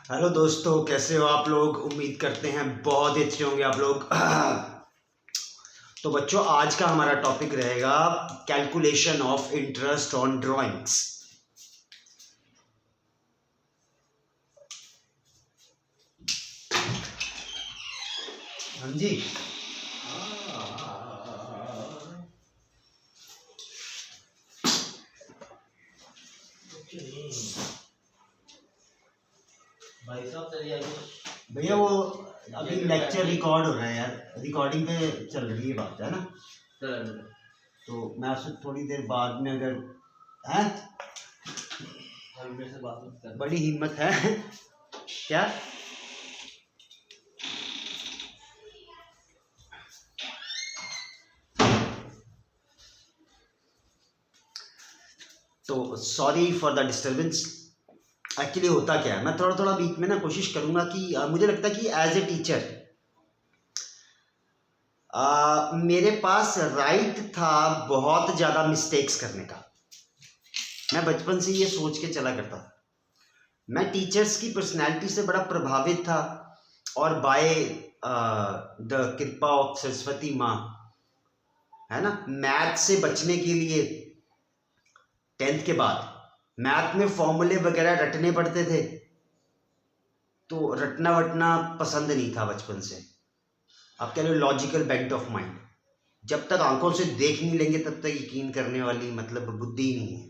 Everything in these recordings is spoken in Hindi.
हेलो दोस्तों, कैसे हो आप लोग। उम्मीद करते हैं बहुत ही अच्छे होंगे आप लोग। तो बच्चों, आज का हमारा टॉपिक रहेगा calculation of interest on drawings. हाँ जी। भाई साहब चलिए आगे। भैया वो अभी लेक्चर रिकॉर्ड हो रहा है यार, रिकॉर्डिंग पे चल रही है बात, है ना। चलो तो मैं आपसे थोड़ी देर बाद में अगर है, अभी मेरे से बात मत कर। बड़ी हिम्मत है क्या। तो sorry for the disturbance. Actually होता क्या है, मैं थोड़ा थोड़ा बीच में ना कोशिश करूंगा कि मुझे लगता है कि एज ए टीचर मेरे पास राइट था बहुत ज़्यादा मिस्टेक्स करने का। मैं बचपन से ये सोच के चला करता था, मैं टीचर्स की पर्सनैलिटी से बड़ा प्रभावित था। और बाय द कृपा ऑफ सरस्वती माँ, है ना, मैथ से बचने के लिए 10th के बाद मैथ में फॉर्मूले वगैरह रटने पड़ते थे, तो रटना वटना पसंद नहीं था बचपन से। आप कह लो लॉजिकल बेंट ऑफ माइंड। जब तक आंखों से देख नहीं लेंगे तब तक यकीन करने वाली मतलब बुद्धि ही नहीं है।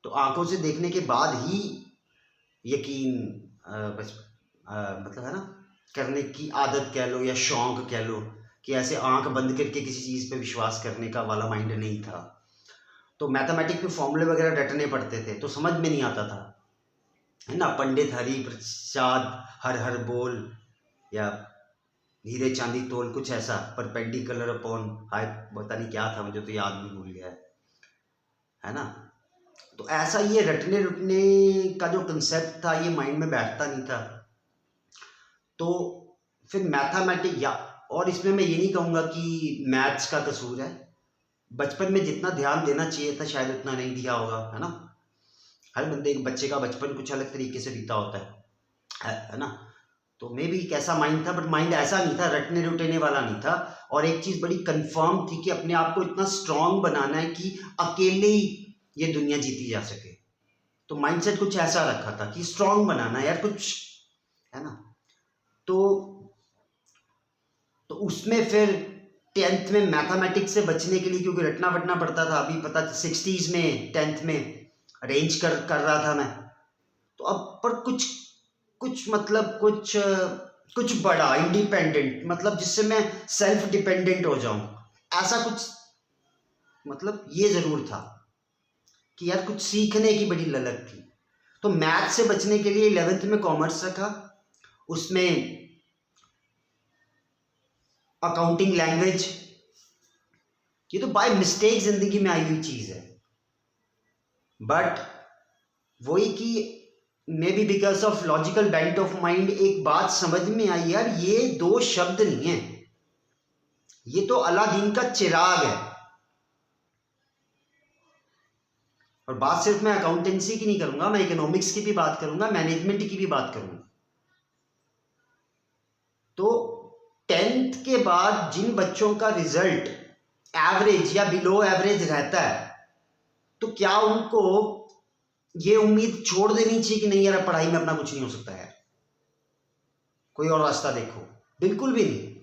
तो आंखों से देखने के बाद ही यकीन मतलब है ना, करने की आदत कह लो या शौक कह लो, कि ऐसे आंख बंद करके किसी चीज़ पे विश्वास करने का वाला माइंड नहीं था। तो मैथमेटिक्स के फॉर्मूले वगैरह रटने पड़ते थे तो समझ में नहीं आता था, है ना। पंडित हरि प्रसाद हर हर बोल, या हीरे चांदी तोल, कुछ ऐसा, परपेंडिकुलर अपॉन हाई, पता नहीं क्या था, मुझे तो याद नहीं, भूल गया है ना। तो ऐसा ये रटने रुटने का जो कंसेप्ट था ये माइंड में बैठता नहीं था। तो फिर मैथमेटिक्स, या और इसमें मैं ये नहीं कहूँगा कि मैथ्स का कसूर है, बचपन में जितना ध्यान देना चाहिए था शायद उतना नहीं दिया होगा, है ना। हर बंदे बच्चे का बचपन कुछ अलग तरीके से बीता होता है ना। तो मे भी कैसा माइंड था, बट माइंड ऐसा नहीं था, रटने रुटने वाला नहीं था। और एक चीज़ बड़ी कंफर्म थी कि अपने आप को इतना स्ट्रांग बनाना है कि अकेले ही ये दुनिया जीती जा सके। तो माइंडसेट कुछ ऐसा रखा था कि स्ट्रांग बनाना है यार कुछ, है ना। तो उसमें फिर 10th में मैथमेटिक्स से बचने के लिए, क्योंकि रटना वटना पड़ता था, अभी पता 60s में 10th में अरेंज कर रहा था मैं। तो अब पर कुछ कुछ मतलब कुछ बड़ा इंडिपेंडेंट, मतलब जिससे मैं सेल्फ डिपेंडेंट हो जाऊं, ऐसा कुछ मतलब ये जरूर था कि यार कुछ सीखने की बड़ी ललक थी। तो मैथ से बचने के लिए 11th में कॉमर्स रखा, उसमें अकाउंटिंग लैंग्वेज, ये तो बाय मिस्टेक जिंदगी में आई हुई चीज है। बट वही कि may be because of logical bent of mind एक बात समझ में आई, यार ये दो शब्द नहीं है, ये तो अलादीन का चिराग है। और बात सिर्फ मैं अकाउंटेंसी की नहीं करूंगा, मैं इकोनॉमिक्स की भी बात करूंगा, मैनेजमेंट की भी बात करूंगा। तो 10th के बाद जिन बच्चों का रिजल्ट एवरेज या बिलो एवरेज रहता है, तो क्या उनको ये उम्मीद छोड़ देनी चाहिए कि नहीं यार पढ़ाई में अपना कुछ नहीं हो सकता है, कोई और रास्ता देखो? बिल्कुल भी नहीं।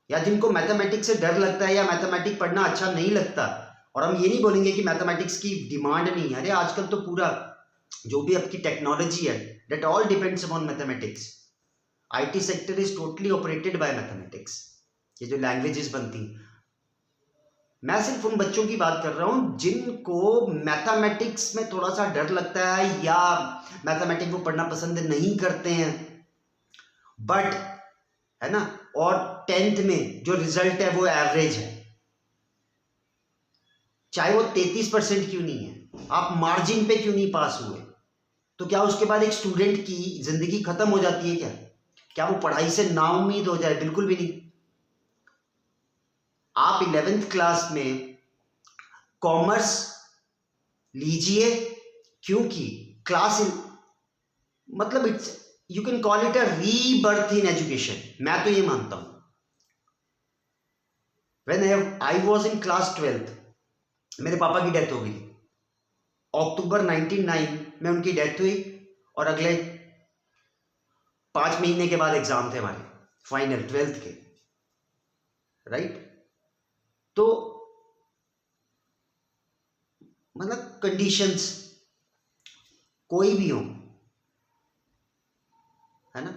या जिनको मैथमेटिक्स से डर लगता है या मैथमेटिक्स पढ़ना अच्छा नहीं लगता, और हम ये नहीं बोलेंगे कि मैथमेटिक्स की डिमांड नहीं है, अरे आजकल तो पूरा जो भी आपकी टेक्नोलॉजी है, that all depends upon mathematics. IT sector is totally operated by mathematics. ये जो लैंग्वेजेस बनती, मैं सिर्फ उन बच्चों की बात कर रहा हूं जिनको मैथमेटिक्स में थोड़ा सा डर लगता है या मैथमेटिक्स वो पढ़ना पसंद नहीं करते हैं, बट, है ना, और 10th में जो रिजल्ट है वो एवरेज है, चाहे वो 33% क्यों नहीं है, आप मार्जिन पे क्यों नहीं पास हुए, तो क्या उसके बाद एक स्टूडेंट की जिंदगी खत्म हो जाती है? क्या वो पढ़ाई से नाउम्मीद हो जाए? बिल्कुल भी नहीं। आप 11th क्लास में कॉमर्स लीजिए, क्योंकि क्लास मतलब it's, you can call it a rebirth in education, मैं तो ये मानता हूं। When I was in class 12th, मेरे पापा की डेथ हो गई। अक्टूबर 1999 में उनकी डेथ हुई और अगले 5 महीने के बाद एग्जाम थे हमारे फाइनल 12th के, राइट। तो मतलब कंडीशंस कोई भी हो, है ना।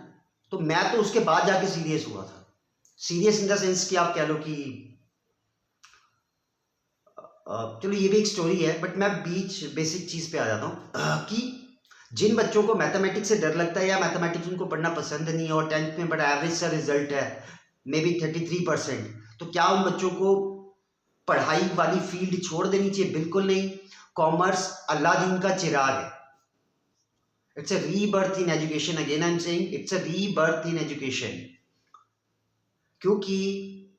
तो मैं तो उसके बाद जाके सीरियस हुआ था, सीरियस इन द सेंस कि आप कह लो कि चलो ये भी एक स्टोरी है, बट मैं बीच बेसिक चीज पे आ जाता हूँ कि जिन बच्चों को मैथमेटिक्स से डर लगता है या मैथमेटिक्स उनको पढ़ना पसंद नहीं है और 10th में बड़ा एवरेज सा रिजल्ट है, मे बी 33%, तो क्या उन बच्चों को पढ़ाई वाली फील्ड छोड़ देनी चाहिए? बिल्कुल नहीं। कॉमर्स अल्लादीन का चिराग है। It's a rebirth in education, again I am saying it's a rebirth in education, क्योंकि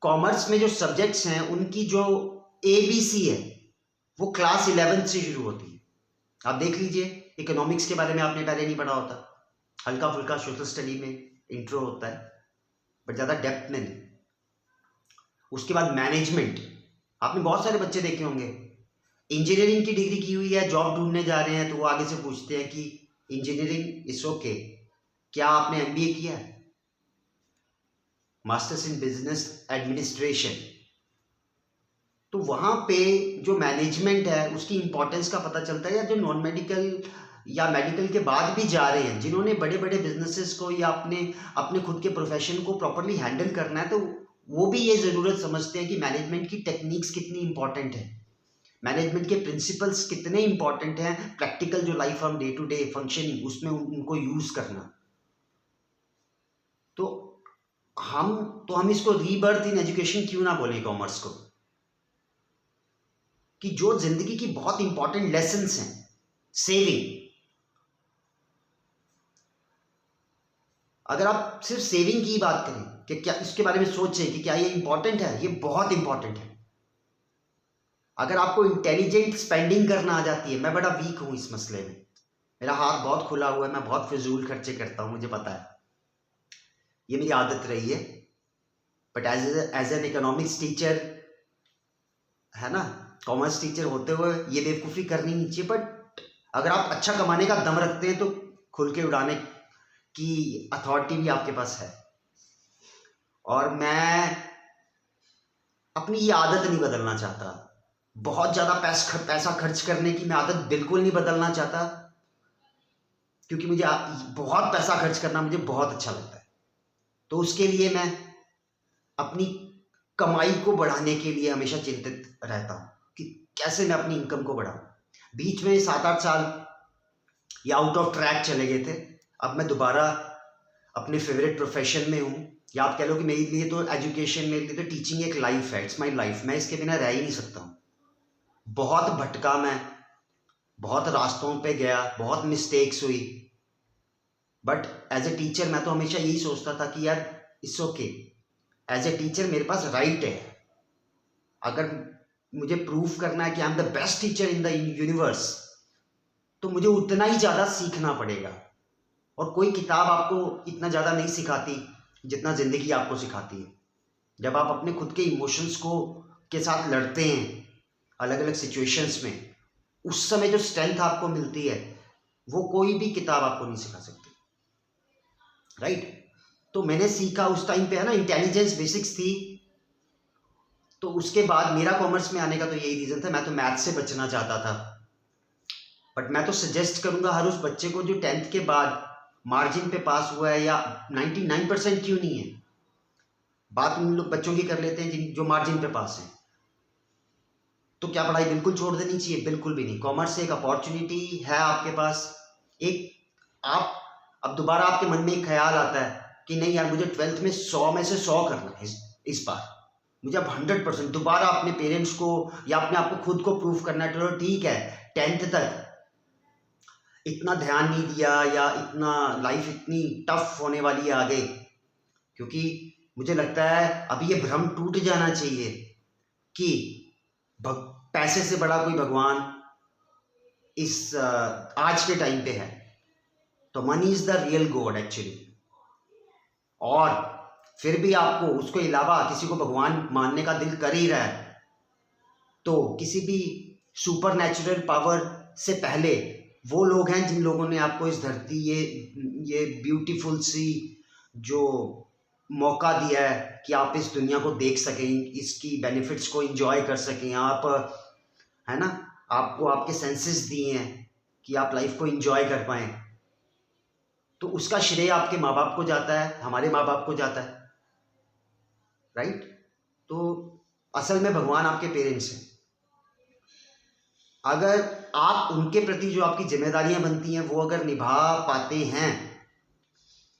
कॉमर्स में जो सब्जेक्ट्स हैं उनकी जो ABC है वो क्लास 11th से शुरू होती है। आप देख लीजिए, इकोनॉमिक्स के बारे में आपने पहले नहीं पढ़ा होता, हल्का फुल्का सोशल स्टडी में इंट्रो होता है, बट ज़्यादा डेप्थ में नहीं। उसके बाद मैनेजमेंट, आपने बहुत सारे बच्चे देखे होंगे इंजीनियरिंग की डिग्री की हुई है, जॉब ढूंढने जा रहे हैं, तो वो आगे से पूछते हैं कि इंजीनियरिंग इज ओके, क्या आपने MBA किया है, मास्टर्स इन बिजनेस एडमिनिस्ट्रेशन? तो वहाँ पे जो मैनेजमेंट है उसकी इंपॉर्टेंस का पता चलता है। या जो नॉन मेडिकल या मेडिकल के बाद भी जा रहे हैं, जिन्होंने बड़े बड़े बिजनेसेस को या अपने अपने खुद के प्रोफेशन को प्रॉपरली हैंडल करना है, तो वो भी ये ज़रूरत समझते हैं कि मैनेजमेंट की टेक्निक्स कितनी इंपॉर्टेंट है, मैनेजमेंट के प्रिंसिपल्स कितने इंपॉर्टेंट हैं, प्रैक्टिकल जो लाइफ हम डे टू डे फंक्शनिंग उसमें उनको यूज़ करना। तो हम इसको रीबर्थ इन एजुकेशन क्यों ना बोलें कॉमर्स को, कि जो जिंदगी की बहुत इंपॉर्टेंट लेसन्स हैं, सेविंग, अगर आप सिर्फ सेविंग की बात करें कि क्या इसके बारे में सोचें कि क्या ये इंपॉर्टेंट है, ये बहुत इंपॉर्टेंट है। अगर आपको इंटेलिजेंट स्पेंडिंग करना आ जाती है, मैं बड़ा वीक हूं इस मसले में, मेरा हाथ बहुत खुला हुआ है, मैं बहुत फिजूल खर्चे करता हूं, मुझे पता है, ये मेरी आदत रही है। But as an economics teacher, है ना, कॉमर्स टीचर होते हुए ये बेवकूफ़ी करनी नहीं चाहिए। बट अगर आप अच्छा कमाने का दम रखते हैं तो खुल के उड़ाने की अथॉरिटी भी आपके पास है। और मैं अपनी ये आदत नहीं बदलना चाहता, बहुत ज़्यादा पैसा खर्च करने की मैं आदत बिल्कुल नहीं बदलना चाहता, क्योंकि मुझे बहुत पैसा खर्च करना मुझे बहुत अच्छा लगता है। तो उसके लिए मैं अपनी कमाई को बढ़ाने के लिए हमेशा चिंतित रहता हूँ कि कैसे मैं अपनी इनकम को बढ़ाऊँ। बीच में 7-8 साल या आउट ऑफ ट्रैक चले गए थे, अब मैं दोबारा अपने फेवरेट प्रोफेशन में हूँ, या आप कह लो कि मेरे लिए तो एजुकेशन, मेरे लिए तो टीचिंग एक लाइफ है, इट्स माई लाइफ, मैं इसके बिना रह ही नहीं सकता हूँ। बहुत भटका मैं, बहुत रास्तों पे गया, बहुत मिस्टेक्स हुई, बट एज ए टीचर मैं तो हमेशा यही सोचता था कि यार it's okay, as a teacher मेरे पास राइट है। अगर मुझे प्रूव करना है कि I am the best teacher in the universe, तो मुझे उतना ही ज़्यादा सीखना पड़ेगा। और कोई किताब आपको इतना ज़्यादा नहीं सिखाती जितना ज़िंदगी आपको सिखाती है। जब आप अपने खुद के इमोशंस को के साथ लड़ते हैं अलग अलग सिचुएशंस में, उस समय जो स्ट्रेंथ आपको मिलती है वो कोई भी किताब आपको नहीं सिखा सकती, राइट। तो मैंने सीखा उस टाइम पे, है ना, इंटेलिजेंस बेसिक्स थी। तो उसके बाद मेरा कॉमर्स में आने का तो यही रीज़न था, मैं तो मैथ से बचना चाहता था। बट मैं तो सजेस्ट करूंगा हर उस बच्चे को जो 10th के बाद मार्जिन पे पास हुआ है, या 99% क्यों नहीं है, बात उन लोग बच्चों की कर लेते हैं जिन जो मार्जिन पे पास हैं, तो क्या पढ़ाई बिल्कुल छोड़ देनी चाहिए? बिल्कुल भी नहीं। कॉमर्स से एक अपॉर्चुनिटी है आपके पास, एक आप अब दोबारा आपके मन में एक ख्याल आता है कि नहीं यार, मुझे 12th में 100 में से 100 करना है, इस बार मुझे अब 100% दोबारा अपने पेरेंट्स को या अपने आप को खुद को प्रूव करना है। चलो ठीक है, 10th तक इतना ध्यान नहीं दिया या इतना लाइफ इतनी टफ होने वाली है आगे, क्योंकि मुझे लगता है अभी ये भ्रम टूट जाना चाहिए कि पैसे से बड़ा कोई भगवान इस आज के टाइम पे है। तो money is the real God actually. और फिर भी आपको उसके अलावा किसी को भगवान मानने का दिल कर ही रहा है, तो किसी भी सुपर नेचुरल पावर से पहले वो लोग हैं जिन लोगों ने आपको इस धरती ये ब्यूटीफुल सी जो मौका दिया है कि आप इस दुनिया को देख सकें, इसकी बेनिफिट्स को एंजॉय कर सकें आप, है ना, आपको आपके सेंसेस दिए हैं कि आप लाइफ को एंजॉय कर पाएँ, तो उसका श्रेय आपके माँ बाप को जाता है, हमारे माँ बाप को जाता है, राइट। तो असल में भगवान आपके पेरेंट्स हैं। अगर आप उनके प्रति जो आपकी जिम्मेदारियां बनती हैं वो अगर निभा पाते हैं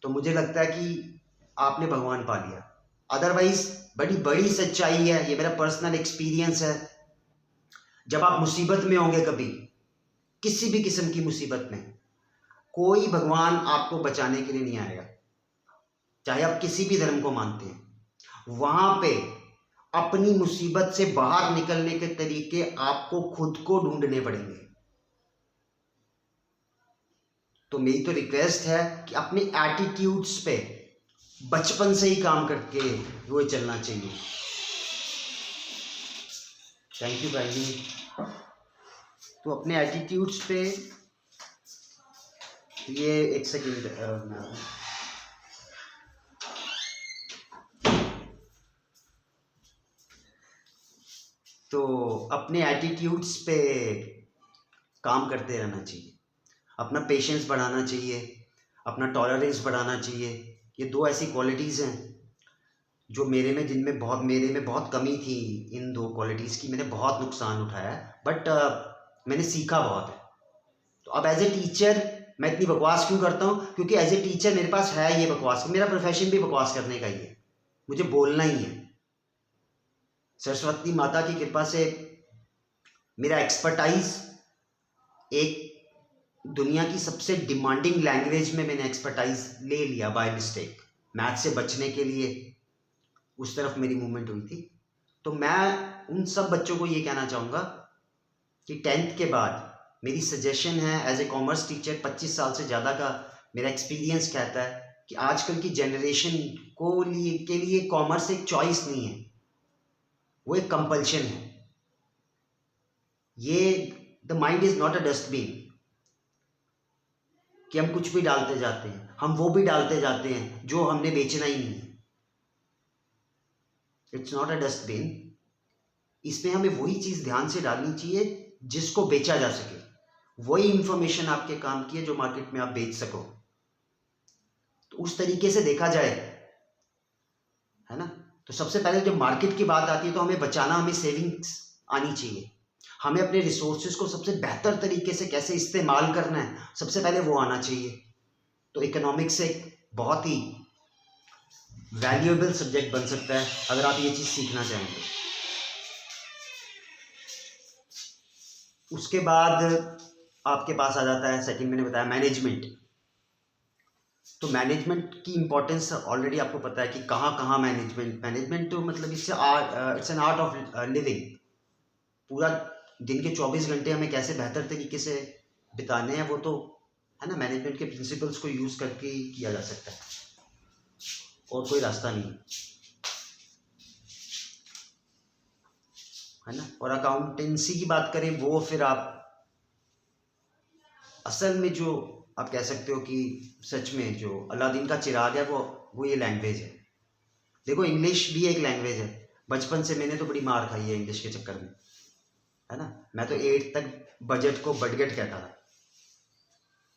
तो मुझे लगता है कि आपने भगवान पा लिया। अदरवाइज बड़ी बड़ी सच्चाई है, ये मेरा पर्सनल एक्सपीरियंस है, जब आप मुसीबत में होंगे, कभी किसी भी किस्म की मुसीबत में, कोई भगवान आपको बचाने के लिए नहीं आएगा, चाहे आप किसी भी धर्म को मानते हैं। वहां पे अपनी मुसीबत से बाहर निकलने के तरीके आपको खुद को ढूंढने पड़ेंगे। तो मेरी तो रिक्वेस्ट है कि अपने एटीट्यूड्स पे बचपन से ही काम करके हुए चलना चाहिए। थैंक यू भाई जी। तो अपने एटीट्यूड्स पे ये एक सेकेंड, तो अपने एटीट्यूड्स पे काम करते रहना चाहिए, अपना पेशेंस बढ़ाना चाहिए, अपना टॉलरेंस बढ़ाना चाहिए। ये दो ऐसी क्वालिटीज़ हैं जो मेरे में बहुत कमी थी। इन दो क्वालिटीज़ की मैंने बहुत नुकसान उठाया है, बट मैंने सीखा बहुत है। तो अब एज ए टीचर मैं इतनी बकवास क्यों करता हूँ? क्योंकि एज ए टीचर मेरे पास है ये बकवास, मेरा प्रोफेशन भी बकवास करने का ही है, मुझे बोलना ही है। सरस्वती माता की कृपा से मेरा एक्सपर्टाइज एक दुनिया की सबसे डिमांडिंग लैंग्वेज में मैंने एक्सपर्टाइज ले लिया बाय मिस्टेक। मैथ से बचने के लिए उस तरफ मेरी मूवमेंट हुई थी। तो मैं उन सब बच्चों को ये कहना चाहूँगा कि 10th के बाद मेरी सजेशन है, एज ए कॉमर्स टीचर 25 साल से ज़्यादा का मेरा एक्सपीरियंस कहता है कि आजकल की जनरेशन के लिए कॉमर्स एक चॉइस नहीं है, वो एक कंपल्शन है। ये the mind is not a dustbin कि हम कुछ भी डालते जाते हैं, हम वो भी डालते जाते हैं जो हमने बेचना ही नहीं है। It's not a dustbin. इसमें हमें वही चीज़ ध्यान से डालनी चाहिए जिसको बेचा जा सके, वही इंफॉर्मेशन आपके काम की है जो मार्केट में आप बेच सको। तो उस तरीके से देखा जाए, है ना, तो सबसे पहले जब मार्केट की बात आती है तो हमें बचाना, हमें सेविंग्स आनी चाहिए, हमें अपने रिसोर्सेज को सबसे बेहतर तरीके से कैसे इस्तेमाल करना है, सबसे पहले वो आना चाहिए। तो इकोनॉमिक्स एक बहुत ही वैल्यूएबल सब्जेक्ट बन सकता है अगर आप ये चीज़ सीखना चाहें तो। उसके बाद आपके पास आ जाता है सेकंड, मैंने बताया मैनेजमेंट। तो मैनेजमेंट की इंपॉर्टेंस ऑलरेडी आपको पता है कि कहाँ कहाँ मैनेजमेंट तो मतलब it's an art of living. पूरा दिन के 24 घंटे हमें कैसे बेहतर तरीके से बिताने हैं, वो तो है ना, मैनेजमेंट के प्रिंसिपल्स को यूज़ करके ही किया जा सकता है, और कोई रास्ता नहीं है ना। और अकाउंटेंसी की बात करें, वो फिर आप असल में जो आप कह सकते हो कि सच में जो अलादीन का चिराग है वो ये लैंग्वेज है। देखो इंग्लिश भी एक लैंग्वेज है। बचपन से मैंने तो बड़ी मार खाई है इंग्लिश के चक्कर में, है ना। मैं तो 8th तक बजट को बडगेट कहता था।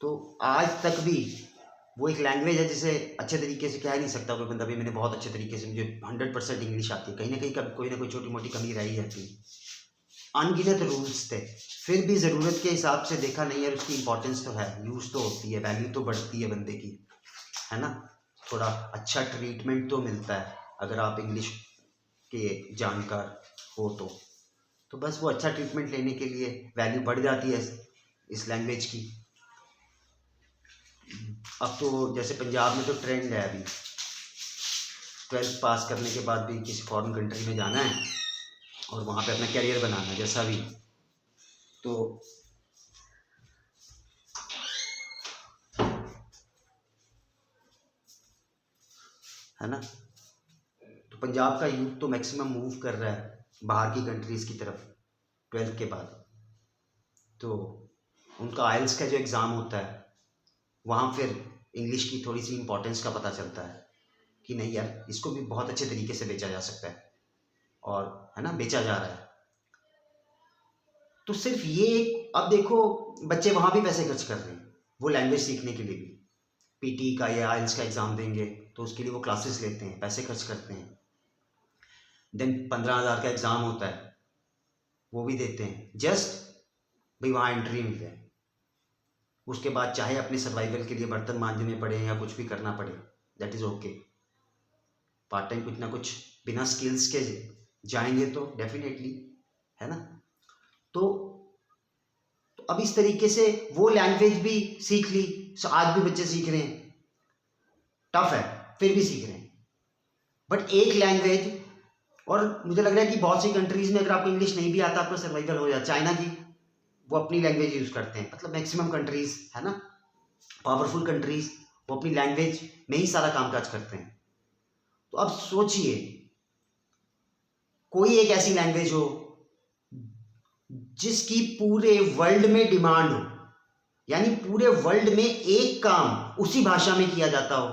तो आज तक भी वो एक लैंग्वेज है जिसे अच्छे तरीके से कह नहीं सकता कोई बंदा भी मैंने बहुत अच्छे तरीके से, मुझे 100% इंग्लिश आती है। कहीं ना कहीं कोई ना कोई छोटी मोटी कमी रही जाती है। अनगिनत रूल्स थे, फिर भी ज़रूरत के हिसाब से देखा नहीं है, उसकी इंपॉर्टेंस तो है, यूज़ तो होती है, वैल्यू तो बढ़ती है बंदे की, है ना। थोड़ा अच्छा ट्रीटमेंट तो मिलता है अगर आप इंग्लिश के जानकार हो तो बस वो अच्छा ट्रीटमेंट लेने के लिए वैल्यू बढ़ जाती है इस लैंग्वेज की। अब तो जैसे पंजाब में तो ट्रेंड है अभी 12th पास करने के बाद भी किसी फॉरेन कंट्री में जाना है और वहाँ पे अपना करियर बनाना है जैसा भी। तो है ना। तो पंजाब का यूथ तो मैक्सिमम मूव कर रहा है बाहर की कंट्रीज़ की तरफ 12th के बाद। तो उनका आइल्स का जो एग्ज़ाम होता है वहाँ फिर इंग्लिश की थोड़ी सी इम्पोर्टेंस का पता चलता है कि नहीं यार, इसको भी बहुत अच्छे तरीके से बेचा जा सकता है और है ना, बेचा जा रहा है। तो सिर्फ ये अब देखो, बच्चे वहाँ भी पैसे खर्च कर रहे हैं वो लैंग्वेज सीखने के लिए भी। पीटी का या आइल्स का एग्ज़ाम देंगे तो उसके लिए वो क्लासेस लेते हैं, पैसे खर्च करते हैं। देन 15,000 का एग्ज़ाम होता है, वो भी देते हैं जस्ट भाई वहाँ एंट्री मिल जाए। उसके बाद चाहे अपने सर्वाइवल के लिए बर्तन मांजने पड़े या कुछ भी करना पड़े, that is okay. Part time कुछ ना कुछ बिना स्किल्स के जाएंगे तो डेफिनेटली, है ना। तो अब इस तरीके से वो लैंग्वेज भी सीख ली। आज भी बच्चे सीख रहे हैं, टफ है फिर भी सीख रहे हैं। बट एक लैंग्वेज, और मुझे लग रहा है कि बहुत सी कंट्रीज़ में अगर आपको इंग्लिश नहीं भी आता आपका सर्वाइवल हो जाए। चाइना की वो अपनी लैंग्वेज यूज़ करते हैं, मतलब मैक्सिमम कंट्रीज़, है ना, पावरफुल कंट्रीज़ वो अपनी लैंग्वेज में ही सारा कामकाज करते हैं। तो अब सोचिए कोई एक ऐसी लैंग्वेज हो जिसकी पूरे वर्ल्ड में डिमांड हो, यानी पूरे वर्ल्ड में एक काम उसी भाषा में किया जाता हो।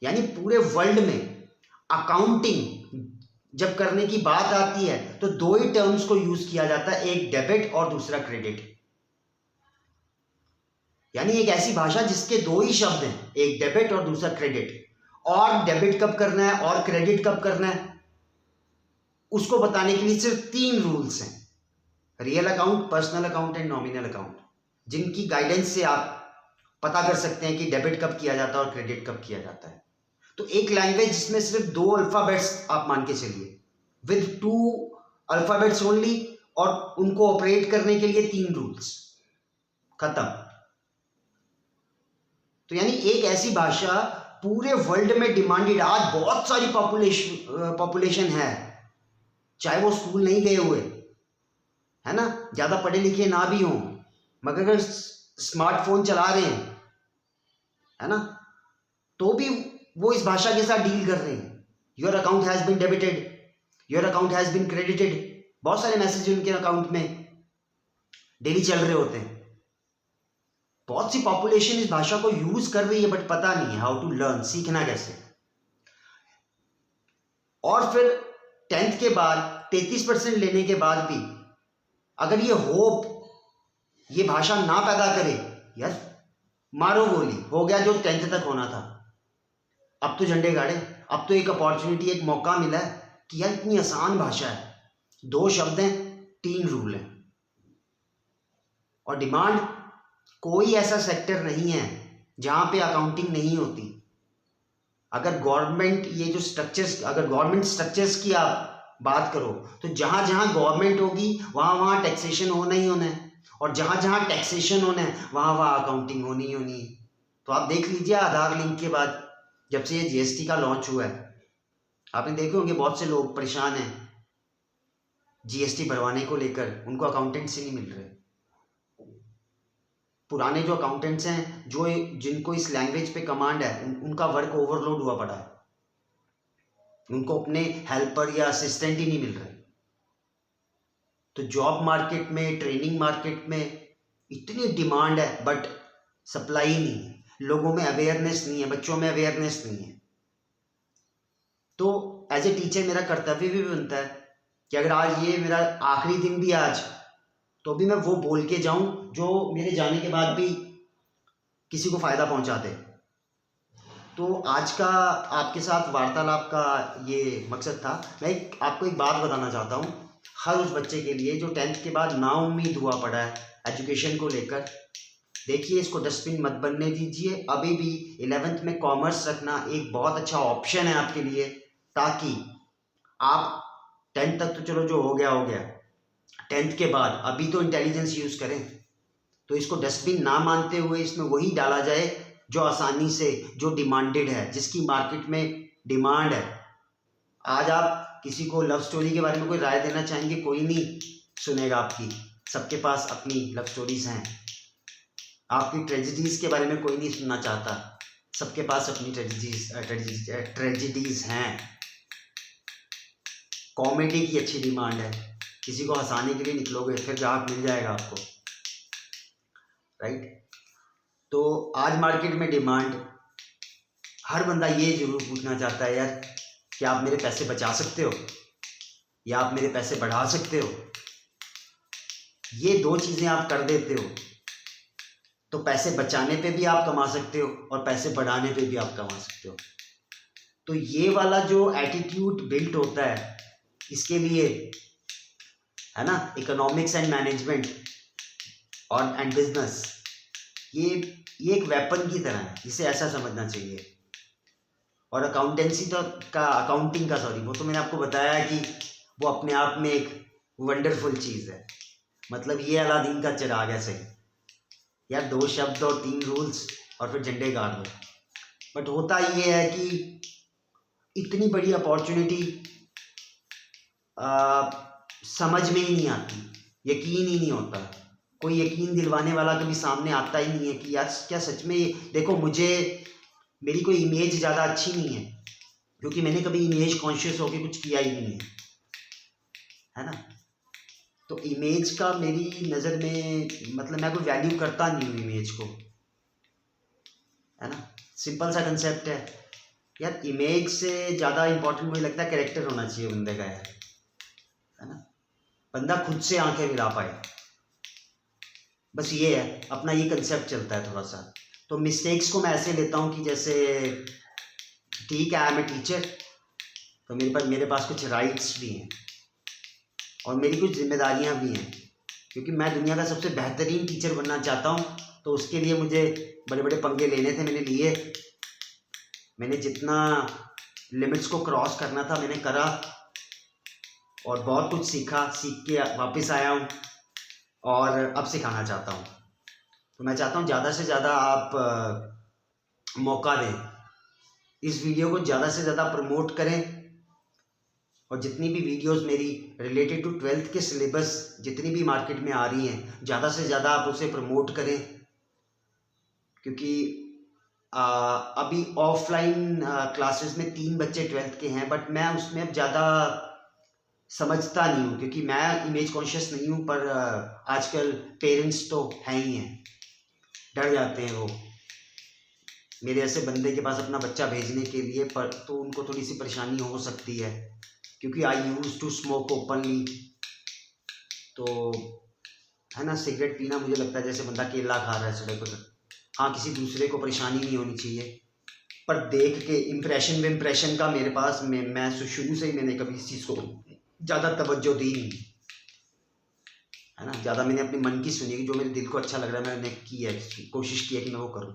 यानी पूरे वर्ल्ड में अकाउंटिंग जब करने की बात आती है तो दो ही टर्म्स को यूज किया जाता है, एक डेबिट और दूसरा क्रेडिट। यानी एक ऐसी भाषा जिसके दो ही शब्द हैं, एक डेबिट और दूसरा क्रेडिट। और डेबिट कब करना है और क्रेडिट कब करना है उसको बताने के लिए सिर्फ 3 रूल्स हैं, real account, personal account and nominal account, जिनकी गाइडेंस से आप पता कर सकते हैं कि डेबिट कब किया जाता है और क्रेडिट कब किया जाता है। तो एक लैंग्वेज जिसमें सिर्फ 2 अल्फाबेट्स आप मान के चलिए, विद 2 अल्फाबेट्स ओनली, और उनको ऑपरेट करने के लिए 3 रूल्स, खत्म। तो यानी एक ऐसी भाषा पूरे वर्ल्ड में डिमांडेड। आज बहुत सारी पॉपुलेशन है, चाहे वो स्कूल नहीं गए हुए, है ना, ज्यादा पढ़े लिखे ना भी हों, मगर अगर स्मार्टफोन चला रहे हैं, है ना, तो भी वो इस भाषा के साथ डील कर रहे हैं। Your account has been debited, your account has been credited, बहुत सारे मैसेज उनके अकाउंट में डेली चल रहे होते हैं। बहुत सी पॉपुलेशन इस भाषा को यूज कर रही है बट पता नहीं है हाउ टू लर्न, सीखना कैसे। और फिर 10th के बाद 33% लेने के बाद भी अगर ये होप ये भाषा ना पैदा करे, यार मारो गोली, हो गया जो 10th तक होना था। अब तो झंडे गाड़े, अब तो एक अपॉर्चुनिटी, एक मौका मिला है कि यार इतनी आसान भाषा है, 2 शब्द हैं, 3 रूल हैं और डिमांड। कोई ऐसा सेक्टर नहीं है जहां पे अकाउंटिंग नहीं होती। अगर गवर्नमेंट ये जो स्ट्रक्चर्स, अगर गवर्नमेंट स्ट्रक्चर्स की आप बात करो तो जहां जहां गवर्नमेंट होगी वहां वहां टैक्सेशन होना ही होना है, और जहां जहां टैक्सेशन होना है वहां वहां अकाउंटिंग होनी ही होनी है। तो आप देख लीजिए आधार लिंक के बाद जब से ये जीएसटी का लॉन्च हुआ है, आपने देखे होंगे बहुत से लोग परेशान हैं जीएसटी भरवाने को लेकर, उनको अकाउंटेंट्स ही नहीं मिल रहे। पुराने जो अकाउंटेंट्स हैं, जो जिनको इस लैंग्वेज पे कमांड है, उनका वर्क ओवरलोड हुआ पड़ा है, उनको अपने हेल्पर या असिस्टेंट ही नहीं मिल रहे। तो जॉब मार्केट में, ट्रेनिंग मार्केट में इतनी डिमांड है बट सप्लाई नहीं है, लोगों में अवेयरनेस नहीं है, बच्चों में अवेयरनेस नहीं है। तो एज ए टीचर मेरा कर्तव्य भी बनता है कि अगर आज ये मेरा आखिरी दिन भी आज, तो भी मैं वो बोल के जाऊं जो मेरे जाने के बाद भी किसी को फ़ायदा पहुंचा दे। तो आज का आपके साथ वार्तालाप का ये मकसद था। मैं आपको एक बात बताना चाहता हूँ, हर उस बच्चे के लिए जो 10th के बाद नाउम्मीद हुआ पड़ा है एजुकेशन को लेकर, देखिए इसको डस्टबिन मत बनने दीजिए। अभी भी 11th में कॉमर्स रखना एक बहुत अच्छा ऑप्शन है आपके लिए, ताकि आप 10th तक तो चलो जो हो गया हो गया, 10th के बाद अभी तो इंटेलिजेंस यूज़ करें। तो इसको डस्टबिन ना मानते हुए इसमें वही डाला जाए जो आसानी से, जो डिमांडेड है, जिसकी मार्केट में डिमांड है। आज आप किसी को लव स्टोरी के बारे में कोई राय देना चाहेंगे, कोई नहीं सुनेगा आपकी, सबके पास अपनी लव स्टोरीज हैं। आपकी ट्रेजेडीज के बारे में कोई नहीं सुनना चाहता, सबके पास अपनी ट्रेजिडीज हैं। कॉमेडी की अच्छी डिमांड है, किसी को हंसाने के लिए निकलोगे फिर ग्राहक मिल जाएगा आपको, राइट। तो आज मार्केट में डिमांड, हर बंदा ये जरूर पूछना चाहता है, यार क्या आप मेरे पैसे बचा सकते हो या आप मेरे पैसे बढ़ा सकते हो। ये दो चीज़ें आप कर देते हो तो पैसे बचाने पे भी आप कमा सकते हो और पैसे बढ़ाने पे भी आप कमा सकते हो। तो ये वाला जो एटीट्यूड बिल्ट होता है, इसके लिए है ना, इकोनॉमिक्स एंड मैनेजमेंट और एंड बिजनेस, ये एक वेपन की तरह है, इसे ऐसा समझना चाहिए। और अकाउंटिंग का सॉरी, वो तो मैंने आपको बताया है कि वो अपने आप में एक वंडरफुल चीज़ है। मतलब ये अलादीन का चिराग है, सही यार, 2 शब्द और 3 रूल्स और फिर झंडे गाड़ दो। बट होता ये है कि इतनी बड़ी अपॉर्चुनिटी समझ में ही नहीं आती, यकीन ही नहीं होता, कोई यकीन दिलवाने वाला कभी सामने आता ही नहीं है कि यार क्या सच में। देखो, मुझे मेरी कोई इमेज ज़्यादा अच्छी नहीं है क्योंकि मैंने कभी इमेज कॉन्शियस होकर कुछ किया ही नहीं है ना। तो इमेज का मेरी नज़र में, मतलब मैं कोई वैल्यू करता नहीं हूँ इमेज को, है ना। सिंपल सा कंसेप्ट है यार, इमेज से ज़्यादा इम्पोर्टेंट मुझे लगता है कैरेक्टर होना चाहिए बंदे का, है ना। बंदा खुद से आंखें मिला पाए, बस ये है, अपना ये कंसेप्ट चलता है थोड़ा सा। तो मिस्टेक्स को मैं ऐसे लेता हूँ कि जैसे ठीक है, आई एम ए टीचर, तो मेरे पास कुछ राइट्स भी हैं और मेरी कुछ जिम्मेदारियां भी हैं, क्योंकि मैं दुनिया का सबसे बेहतरीन टीचर बनना चाहता हूं। तो उसके लिए मुझे बड़े बड़े पंगे लेने थे, मैंने लिए। मैंने जितना लिमिट्स को क्रॉस करना था मैंने करा और बहुत कुछ सीख के वापस आया हूं और अब सिखाना चाहता हूं। तो मैं चाहता हूं ज़्यादा से ज़्यादा आप मौका दें, इस वीडियो को ज़्यादा से ज़्यादा प्रमोट करें और जितनी भी वीडियोस मेरी रिलेटेड टू 12th के सिलेबस जितनी भी मार्केट में आ रही हैं, ज़्यादा से ज़्यादा आप उसे प्रमोट करें। क्योंकि अभी ऑफलाइन क्लासेस में 3 बच्चे 12th के हैं, बट मैं उसमें अब ज़्यादा समझता नहीं हूँ क्योंकि मैं इमेज कॉन्शियस नहीं हूँ। पर आजकल पेरेंट्स तो हैं ही हैं, डर जाते हैं वो मेरे ऐसे बंदे के पास अपना बच्चा भेजने के लिए, पर तो उनको थोड़ी सी परेशानी हो सकती है क्योंकि आई यूज़ टू स्मोक ओपनली। तो है ना, सिगरेट पीना मुझे लगता है जैसे बंदा केला खा रहा है सड़क पर। हाँ, किसी दूसरे को परेशानी नहीं होनी चाहिए, पर देख के इम्प्रेशन का मेरे पास मैं शुरू से ही मैंने कभी इस चीज़ को ज़्यादा तवज्जो दी नहीं, है ना। ज़्यादा मैंने अपने मन की सुनी कि जो मेरे दिल को अच्छा लग रहा है मैंने की है, कोशिश की है कि मैं वो करूँ।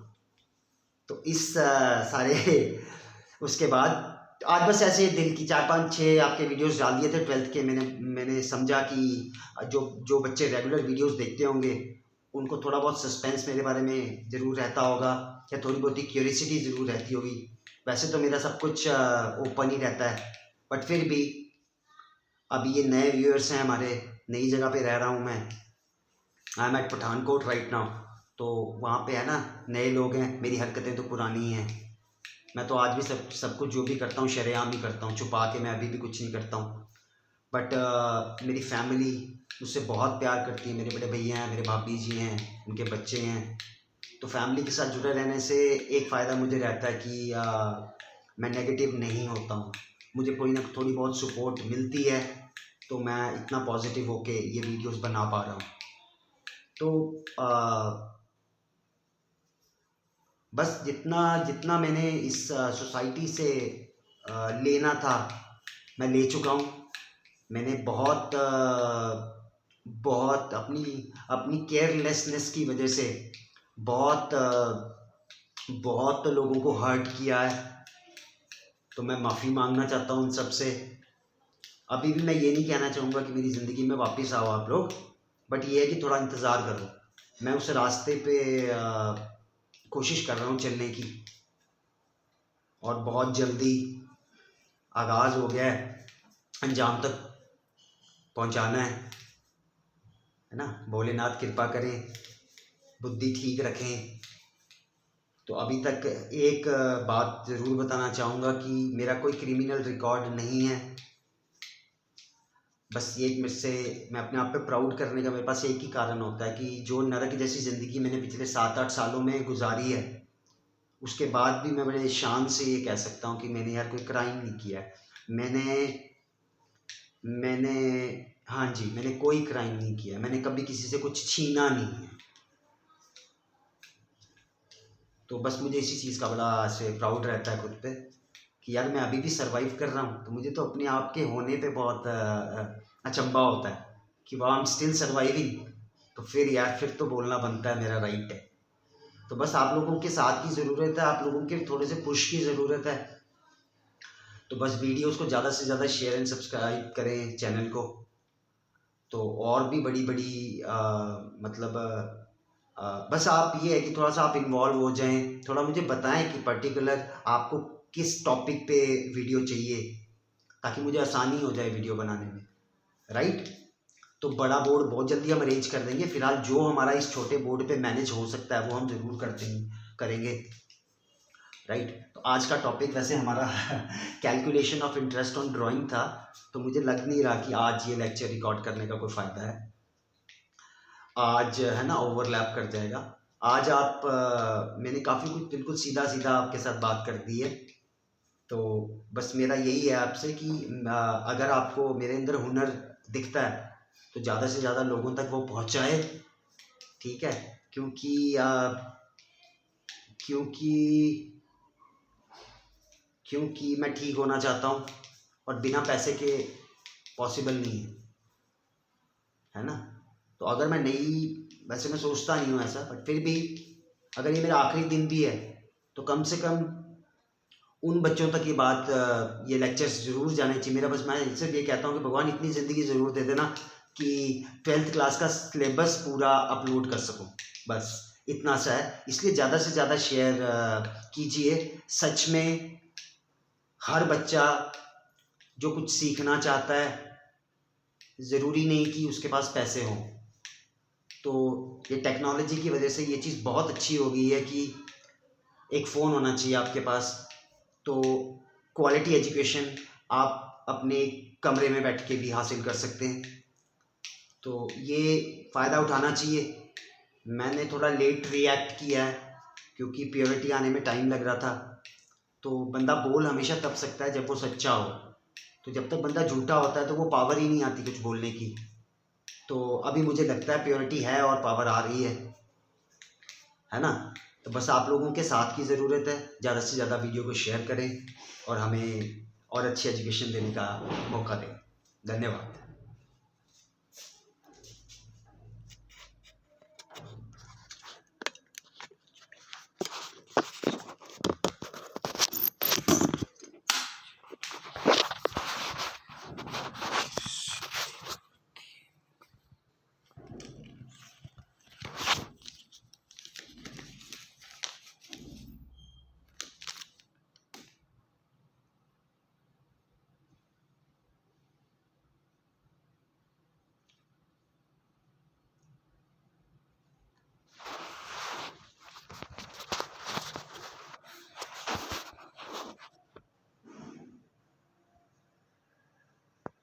तो इस सारे उसके बाद आज बस ऐसे दिल की 4-5-6 आपके वीडियोस डाल दिए थे 12th के। मैंने समझा कि जो बच्चे रेगुलर वीडियोस देखते होंगे उनको थोड़ा बहुत सस्पेंस मेरे बारे में ज़रूर रहता होगा या थोड़ी बहुत ही क्यूरियोसिटी ज़रूर रहती होगी। वैसे तो मेरा सब कुछ ओपन ही रहता है, बट फिर भी अभी ये नए व्यूअर्स हैं हमारे, नई जगह पे रह रहा हूँ मैं, I am at Pathankot right now. तो वहाँ पे है ना, नए लोग हैं, मेरी हरकतें तो पुरानी हैं। मैं तो आज भी सब कुछ जो भी करता हूँ शरेआम ही करता हूँ, छुपा के मैं अभी भी कुछ नहीं करता हूँ। बट मेरी फैमिली मुझसे बहुत प्यार करती है, मेरे बड़े भैया हैं, मेरे भाभी जी हैं, उनके बच्चे हैं। तो फैमिली के साथ जुड़े रहने से एक फ़ायदा मुझे रहता है कि मैं नेगेटिव नहीं होता हूँ, मुझे कोई ना थोड़ी बहुत सपोर्ट मिलती है, तो मैं इतना पॉजिटिव होके ये वीडियोस बना पा रहा हूँ। तो बस जितना मैंने इस सोसाइटी से लेना था मैं ले चुका हूँ। मैंने बहुत अपनी केयरलेसनेस की वजह से बहुत लोगों को हर्ट किया है, तो मैं माफ़ी मांगना चाहता हूँ उन सब से। अभी भी मैं ये नहीं कहना चाहूँगा कि मेरी ज़िंदगी में वापस आओ आप लोग, बट ये है कि थोड़ा इंतज़ार करो। मैं उस रास्ते पे कोशिश कर रहा हूँ चलने की और बहुत जल्दी आगाज़ हो गया है, अंजाम तक पहुँचाना है ना। भोलेनाथ कृपा करें, बुद्धि ठीक रखें, तो अभी तक एक बात ज़रूर बताना चाहूँगा कि मेरा कोई क्रिमिनल रिकॉर्ड नहीं है। बस ये मैं अपने आप पे प्राउड करने का मेरे पास एक ही कारण होता है कि जो नरक जैसी ज़िंदगी मैंने पिछले 7-8 सालों में गुजारी है, उसके बाद भी मैं बड़े शान से ये कह सकता हूँ कि मैंने यार कोई क्राइम नहीं किया है। मैंने हाँ जी, मैंने कोई क्राइम नहीं किया, मैंने कभी किसी से कुछ छीना नहीं है। तो बस मुझे इसी चीज़ का बड़ा से प्राउड रहता है खुद पे कि यार मैं अभी भी सर्वाइव कर रहा हूँ। तो मुझे तो अपने आप के होने पे बहुत अचंभा होता है कि वाह, आई एम स्टिल सर्वाइविंग। तो फिर तो बोलना बनता है, मेरा राइट है। तो बस आप लोगों के साथ की ज़रूरत है, आप लोगों के थोड़े से पुश की ज़रूरत है। तो बस वीडियोस को ज़्यादा से ज़्यादा शेयर एंड सब्सक्राइब करें चैनल को। तो और भी बड़ी बड़ी बस आप ये है कि थोड़ा सा आप इन्वॉल्व हो जाएं, थोड़ा मुझे बताएं कि पर्टिकुलर आपको किस टॉपिक पे वीडियो चाहिए, ताकि मुझे आसानी हो जाए वीडियो बनाने में, राइट। तो बड़ा बोर्ड बहुत जल्दी हम अरेंज कर देंगे। फिलहाल जो हमारा इस छोटे बोर्ड पे मैनेज हो सकता है वो हम ज़रूर करेंगे, राइट। तो आज का टॉपिक वैसे हमारा calculation of interest on drawing था। तो मुझे लग नहीं रहा कि आज ये लेक्चर रिकॉर्ड करने का कोई फ़ायदा है। आज है ना, ओवरलैप कर जाएगा। आज मैंने काफ़ी कुछ बिल्कुल सीधा सीधा आपके साथ बात कर दी है। तो बस मेरा यही है आपसे कि अगर आपको मेरे अंदर हुनर दिखता है तो ज़्यादा से ज़्यादा लोगों तक वो पहुँचाए, ठीक है। क्योंकि मैं ठीक होना चाहता हूँ और बिना पैसे के पॉसिबल नहीं है ना। तो अगर मैं वैसे मैं सोचता नहीं हूँ ऐसा, बट फिर भी अगर ये मेरा आखिरी दिन भी है तो कम से कम उन बच्चों तक ये बात, ये लेक्चर्स ज़रूर जाने चाहिए। मैं सिर्फ ये कहता हूँ कि भगवान इतनी ज़िंदगी ज़रूर दे देना कि 12th क्लास का सिलेबस पूरा अपलोड कर सकूँ, बस इतना सा है। इसलिए ज़्यादा से ज़्यादा शेयर कीजिए। सच में हर बच्चा जो कुछ सीखना चाहता है, ज़रूरी नहीं कि उसके पास पैसे हों। तो ये टेक्नोलॉजी की वजह से ये चीज़ बहुत अच्छी हो गई है कि एक फ़ोन होना चाहिए आपके पास, तो क्वालिटी एजुकेशन आप अपने कमरे में बैठ के भी हासिल कर सकते हैं। तो ये फ़ायदा उठाना चाहिए। मैंने थोड़ा लेट रिएक्ट किया है क्योंकि प्योरिटी आने में टाइम लग रहा था। तो बंदा बोल हमेशा तब सकता है जब वो सच्चा हो। तो जब तक बंदा झूठा होता है तो वो पावर ही नहीं आती कुछ बोलने की। तो अभी मुझे लगता है प्योरिटी है और पावर आ रही है ना। तो बस आप लोगों के साथ की ज़रूरत है। ज़्यादा से ज़्यादा वीडियो को शेयर करें और हमें और अच्छी एजुकेशन देने का मौका दें। धन्यवाद।